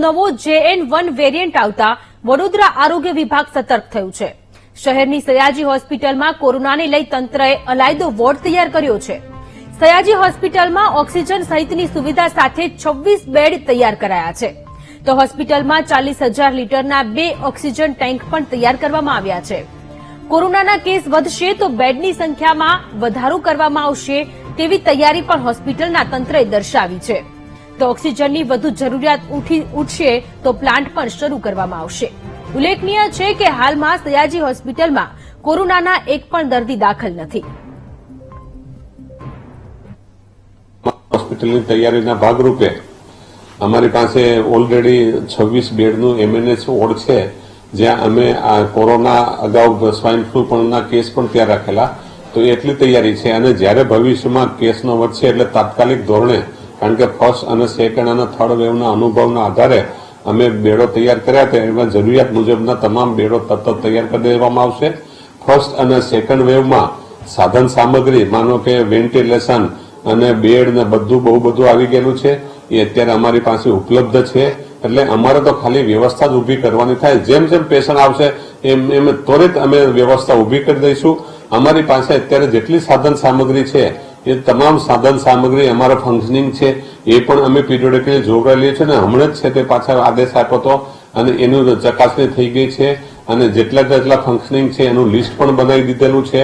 નવો JN1 variant આવતા વડોદરા આરોગ્ય વિભાગ સતર્ક થયું છે। શહેરની સયાજી હોસ્પિટલમાં કોરોનાને લઈ તંત્રએ અલાયદો વોર્ડ તૈયાર કર્યો છે। સયાજી હોસ્પિટલમાં ઓક્સિજન સહિતની સુવિધા સાથે 26 બેડ તૈયાર કરાયા છે, તો હોસ્પિટલમાં 40,000 લીટરના 2 ઓક્સિજન ટેન્ક પણ તૈયાર કરવામાં આવ્યા છે। કોરોનાના કેસ વધશે તો બેડની સંખ્યામાં વધારો કરવામાં આવશે તેવી તૈયારી પણ હોસ્પિટલના તંત્રએ દર્શાવી છે। તો ઓક્સિજનની વધુ જરૂરિયાત ઉઠશે તો પ્લાન્ટ પણ શરૂ કરવામાં આવશે। ઉલ્લેખનીય છે કે હાલમાં સયાજી હોસ્પિટલમાં કોરોનાના એક પણ દર્દી દાખલ નથી। હોસ્પિટલની તૈયારીના ભાગરૂપે અમારી પાસે ઓલરેડી 26 બેડનું MNH વોર્ડ છે, જ્યાં અમે આ કોરોના અગાઉ સ્વાઇન ફ્લૂ પણના કેસ પણ ત્યાં રાખેલા, તો એટલી તૈયારી છે। અને જ્યારે ભવિષ્યમાં કેસનો વધશે એટલે તાત્કાલિક ધોરણે, કારણ કે ફર્સ્ટ અને સેકન્ડ અને થર્ડ વેવના અનુભવના આધારે અમે બેડો તૈયાર કર્યા હતા, એમાં જરૂરિયાત મુજબના તમામ બેડો તરત તૈયાર કરી દેવામાં આવશે। ફર્સ્ટ અને સેકન્ડ વેવમાં સાધન સામગ્રી, માનો કે વેન્ટિલેશન અને બેડ ને બહુ બધું આવી ગયેલું છે, એ અત્યારે અમારી પાસે ઉપલબ્ધ છે। એટલે અમારે તો ખાલી વ્યવસ્થા જ ઉભી કરવાની થાય। જેમ જેમ પેશન્ટ આવશે એમ ત્વરિત અમે વ્યવસ્થા ઉભી કરી દઈશું। અમારી પાસે અત્યારે જેટલી સાધન સામગ્રી છે એ તમામ સાધન સામગ્રી અમારો ફંક્શનિંગ છે એ પણ અમે પીરિયોડિકલી જોવરાયેલી છે, અને હમણાં જ છે તે પાછા આદેશ આપ્યો હતો અને એનું ચકાસણી થઈ ગઈ છે, અને જેટલા ફંક્શનિંગ છે એનું લિસ્ટ પણ બનાવી દીધેલું છે।